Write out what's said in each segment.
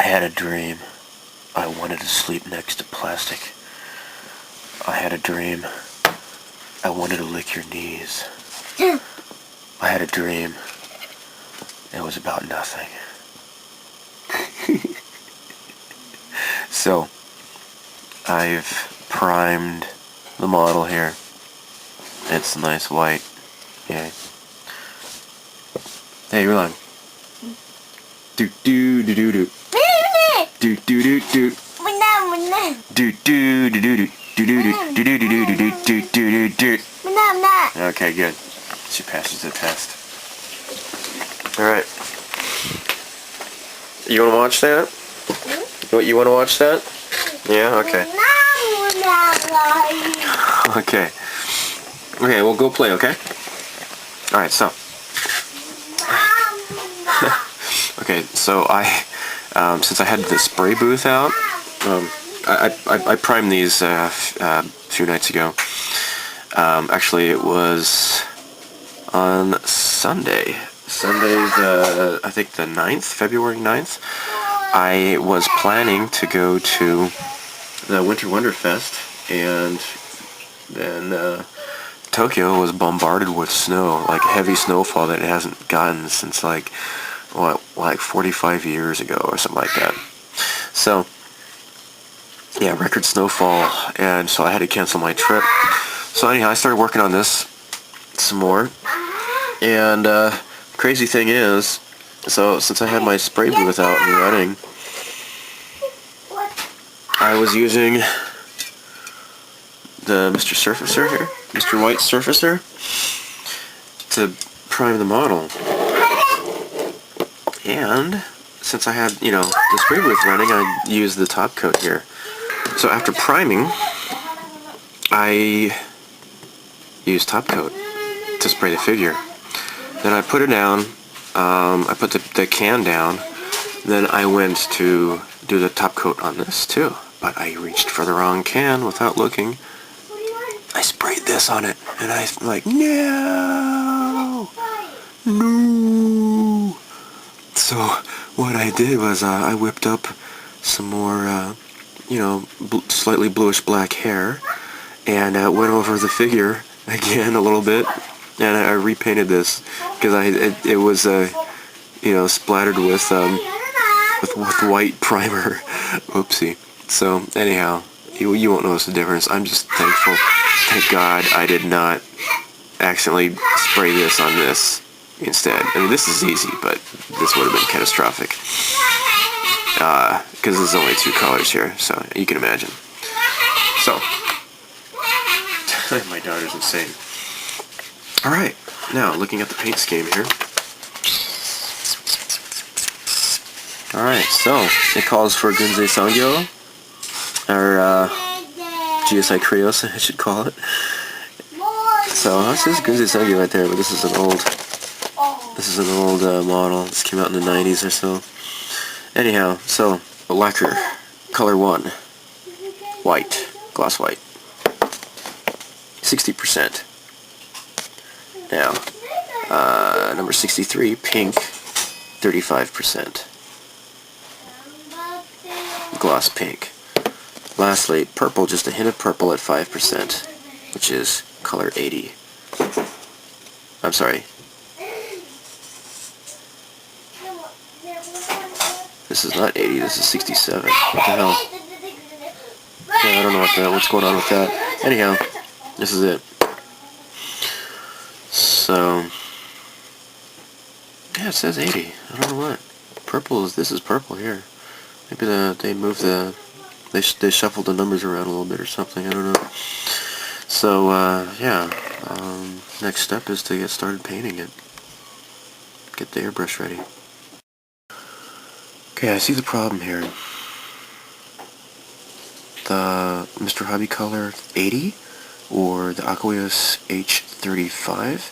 had a dream. I wanted to sleep next to plastic. I had a dream. I wanted to lick your knees. I had a dream. It was about nothing. So, I've primed the model here. It's nice white. Yeah. Hey, you're lying. Do do do do do. Do do do do. Do do do do do. Do do do do do do do do do do do. Okay, good. She passes the test. Alright. You wanna watch that? You wanna watch that? Yeah, okay. Okay. Okay, we'll go play, okay? Alright, so. Okay, so since I had the spray booth out, I primed these a few nights ago. Actually, it was on Sunday. I think the 9th, February 9th. I was planning to go to the Winter Wonder Fest, and then Tokyo was bombarded with snow, like heavy snowfall that it hasn't gotten since like 45 years ago or something like that. So, yeah, record snowfall, and so I had to cancel my trip. So anyhow, I started working on this some more, and crazy thing is, so since I had my spray booth out and running, I was using the Mr. Surfacer here, Mr. White Surfacer, to prime the model. And since I had, the spray booth running, I used the top coat here. So after priming, I used top coat to spray the figure. Then I put it down, I put the can down, then I went to do the top coat on this too. But I reached for the wrong can without looking. I sprayed this on it, and I'm like, no! No! So what I did was I whipped up some more, slightly bluish black hair, and went over the figure again a little bit, and I repainted this because it was splattered with white primer. Oopsie. So anyhow, you won't notice the difference. I'm just thankful. Thank God I did not accidentally spray this on this instead. I mean, this is easy, but this would have been catastrophic. Because there's only 2 colors here, so you can imagine. So, my daughter's insane. Alright, now looking at the paint scheme here. Alright, so it calls for Gunzei Sangyo, or GSI Krios, I should call it. So this is Gunzei Sangyo right there, but this is an old model. This came out in the 90s or so. Anyhow, so lacquer, color 1, white, gloss white, 60%. Now, number 63, pink, 35%. Gloss pink. Lastly, purple, just a hint of purple at 5%, which is color 80. I'm sorry. This is not 80, this is 67. What the hell? Yeah, I don't know what's going on with that. Anyhow, this is it. So, yeah, it says 80. I don't know what. This is purple here. Maybe they moved they shuffled the numbers around a little bit or something, I don't know. So, yeah, next step is to get started painting it. Get the airbrush ready. Okay, I see the problem here. The Mr. Hobby Color 80 or the Aqueous H35,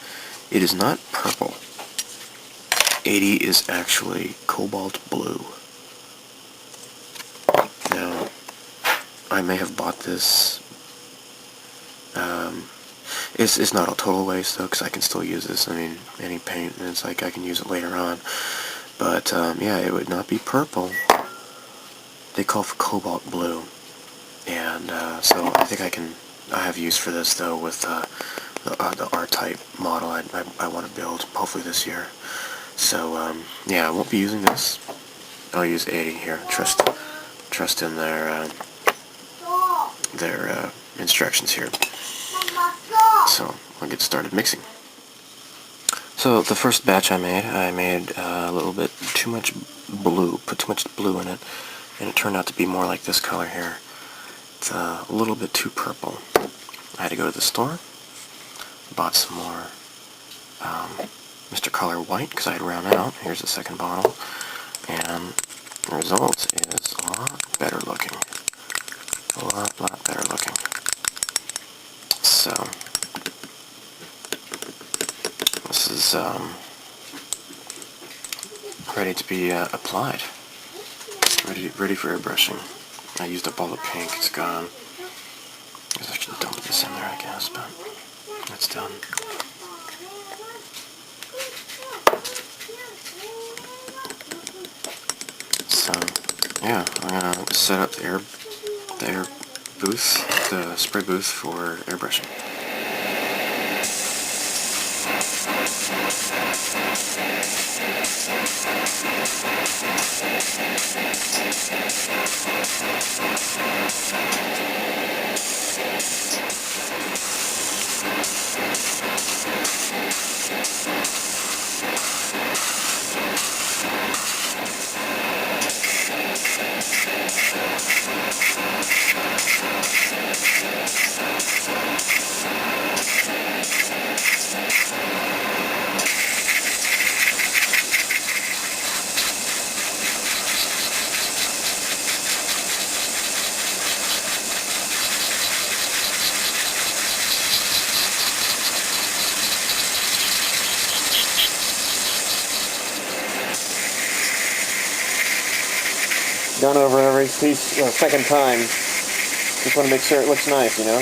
it is not purple. 80 is actually cobalt blue. Now, I may have bought this. It's not a total waste though, because I can still use this. I mean, any paint, and it's like I can use it later on. But yeah, it would not be purple. they call for Cobalt Blue, and so I think I have use for this though with the R-type model I want to build hopefully this year. So yeah, I won't be using this. I'll use 80 here. Trust in their instructions here. So I'll get started mixing. So the first batch I made a little bit too much blue, put too much blue in it, and it turned out to be more like this color here. It's a little bit too purple. I had to go to the store, bought some more Mr. Color White because I had run out. Here's the second bottle, and the result is a lot better looking. A lot better looking. So this is ready to be applied. Ready for airbrushing. I used up all the pink. It's gone. I guess I should dump this in there, I guess, but it's done. So yeah, I'm gonna set up the air booth, the spray booth for airbrushing. Done over every piece second time. Just want to make sure it looks nice, you know.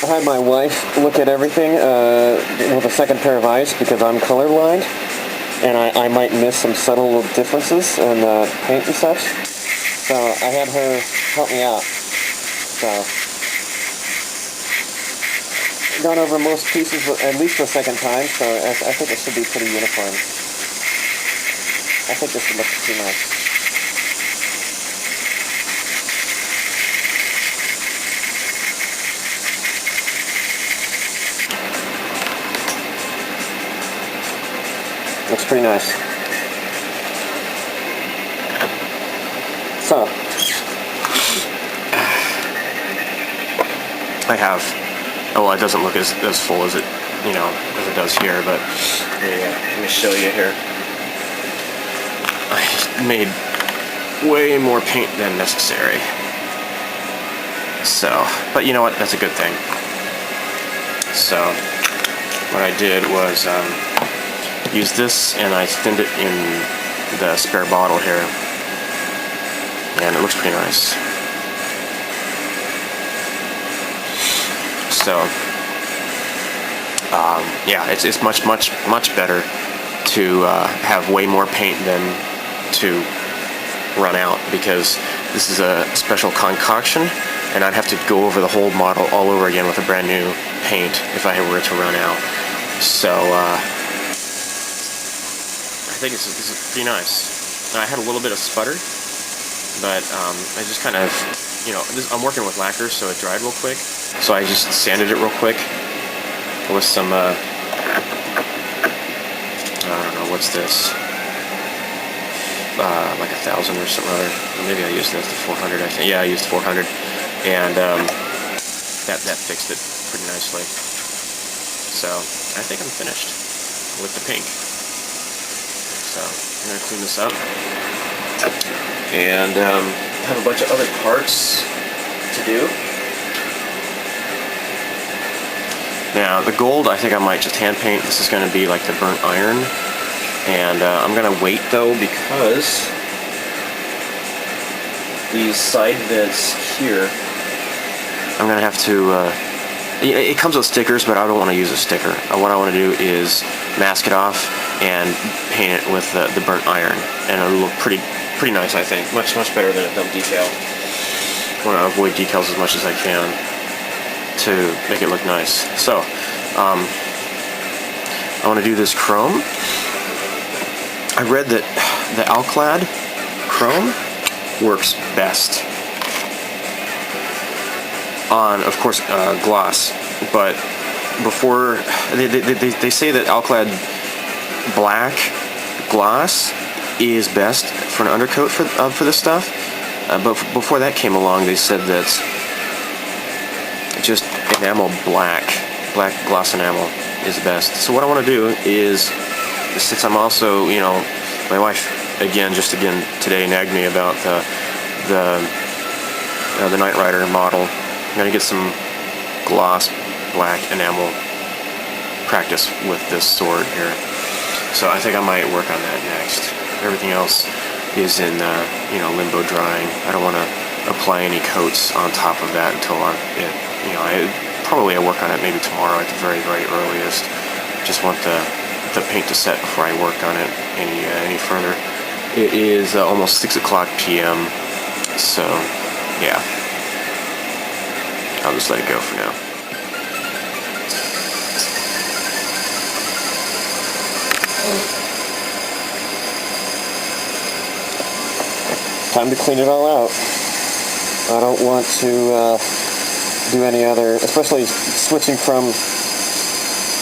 I had my wife look at everything with a second pair of eyes because I'm colorblind, and I might miss some subtle little differences in paint and such. So I had her help me out. So gone over most pieces at least the second time, so I think it should be pretty uniform. I think this would look pretty nice. Looks pretty nice. So I have. Oh, it doesn't look as full as it, as it does here, but let me show you here. I made way more paint than necessary. So, but you know what? That's a good thing. So, what I did was use this, and I thinned it in the spare bottle here, and it looks pretty nice. So, yeah, it's much better to have way more paint than to run out, because this is a special concoction, and I'd have to go over the whole model all over again with a brand new paint if I were to run out. So, I think this is pretty nice. I had a little bit of sputter, but I just kind of, I'm working with lacquer, so it dried real quick. So I just sanded it real quick with some, I don't know, what's this? Like 1,000 or something other. Or maybe I used the 400, I think. Yeah, I used 400. And that fixed it pretty nicely. So I think I'm finished with the pink. So I'm going to clean this up. And have a bunch of other parts to do. Now, the gold, I think I might just hand paint. This is going to be like the burnt iron. And I'm going to wait, though, because these side vents here, I'm going to have to It comes with stickers, but I don't want to use a sticker. What I want to do is mask it off and paint it with the burnt iron, and it'll look pretty nice, I think. Much better than a dumb decal. I want to avoid decals as much as I can to make it look nice. So, I want to do this chrome. I read that the Alclad chrome works best on, of course, gloss, but before they say that Alclad black gloss is best for an undercoat for this stuff, but before that came along, they said that just enamel black gloss enamel is best. So what I want to do is, since I'm also, you know, my wife again today nagged me about the Knight Rider model. I'm gonna get some gloss black enamel practice with this sword here. So I think I might work on that next. Everything else is in limbo drying. I don't want to apply any coats on top of that until I work on it maybe tomorrow at the very earliest. Just want the paint to set before I work on it any further. It is almost 6 o'clock p.m. So yeah, I'll just let it go for now. Time to clean it all out. I don't want to do any other, especially switching from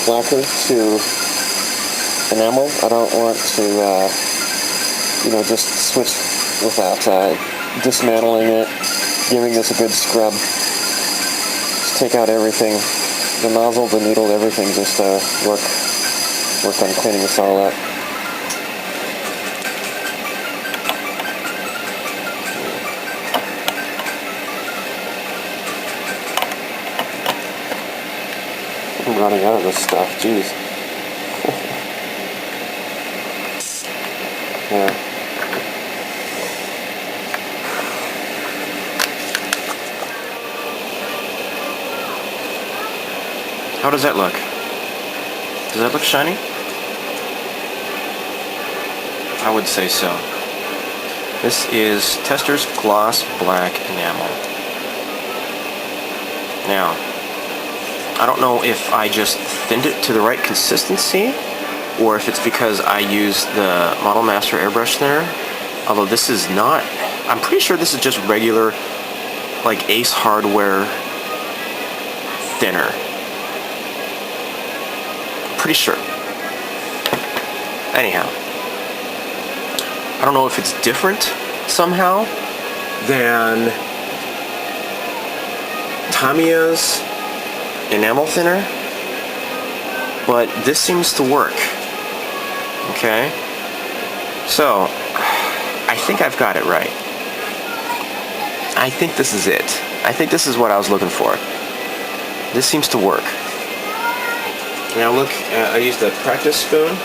lacquer to enamel. I don't want to, just switch without dismantling it, giving this a good scrub. Just take out everything, the nozzle, the needle, everything. Just work on cleaning this all up. I'm running out of this stuff, jeez. Yeah. How does that look? Does that look shiny? I would say so. This is Tester's Gloss Black Enamel. Now, I don't know if I just thinned it to the right consistency, or if it's because I used the Model Master airbrush thinner. Although this is not, I'm pretty sure this is just regular, like Ace Hardware thinner. Pretty sure. Anyhow, I don't know if it's different somehow than Tamiya's enamel thinner, but this seems to work. Okay, so I think I've got it right. I think this is it. I think this is what I was looking for. This seems to work. Now look, I used a practice spoon.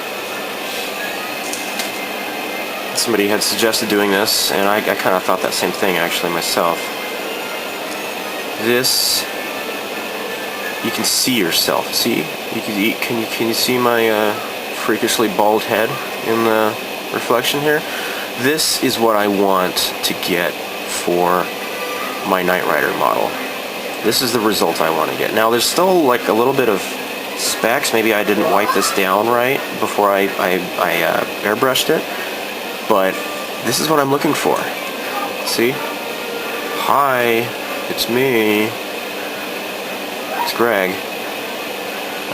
Somebody had suggested doing this, and I kind of thought that same thing actually myself. This, you can see yourself. See? Can you see my freakishly bald head in the reflection here? This is what I want to get for my Knight Rider model. This is the result I want to get. Now there's still like a little bit of specks. Maybe I didn't wipe this down right before I airbrushed it, but this is what I'm looking for. See? Hi, it's me. It's Greg.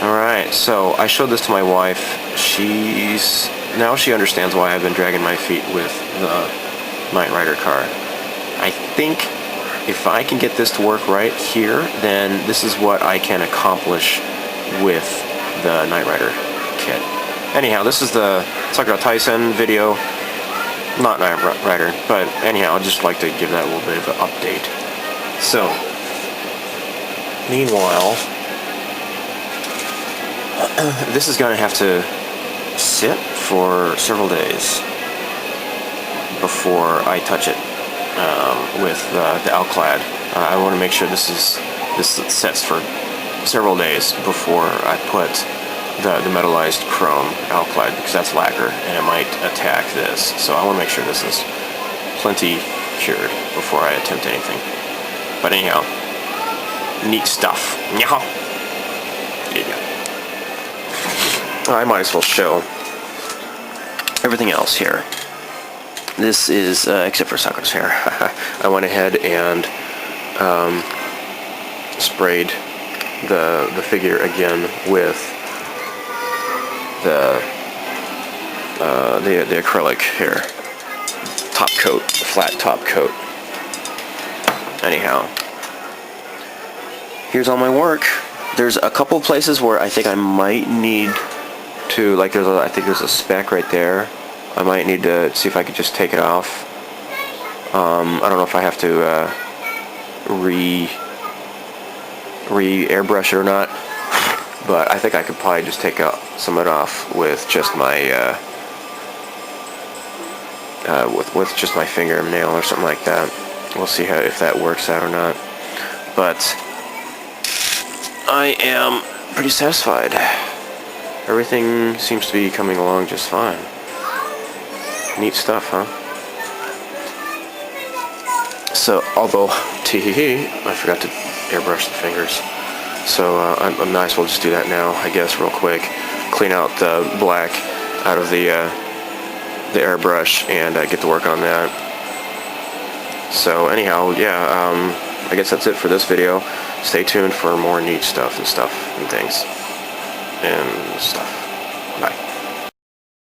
Alright, so I showed this to my wife. Now she understands why I've been dragging my feet with the Knight Rider car. I think if I can get this to work right here, then this is what I can accomplish with the Knight Rider kit. Anyhow, this is the Sakura Taisen video. Not Knight Rider, but anyhow, I'd just like to give that a little bit of an update. So, meanwhile, this is going to have to sit for several days before I touch it with the Alclad. I want to make sure this sets for several days before I put the metallized chrome alkali, because that's lacquer and it might attack this. So I want to make sure this is plenty cured before I attempt anything. But anyhow, neat stuff. Yeah. I might as well show everything else here. This is, except for Sakura's hair, I went ahead and sprayed the figure again with the acrylic here. Top coat, flat top coat. Anyhow, here's all my work. There's a couple places where I think I might need to, like I think there's a speck right there. I might need to see if I could just take it off. I don't know if I have to airbrush it or not, but I think I could probably just take some of it off with just my with just my fingernail or something like that. We'll see if that works out or not. But I am pretty satisfied. Everything seems to be coming along just fine. Neat stuff, huh? So, although, I forgot to airbrush the fingers. So, I might as well just do that now, I guess, real quick. Clean out the black out of the airbrush and get to work on that. So, anyhow, yeah, I guess that's it for this video. Stay tuned for more neat stuff and things. Bye.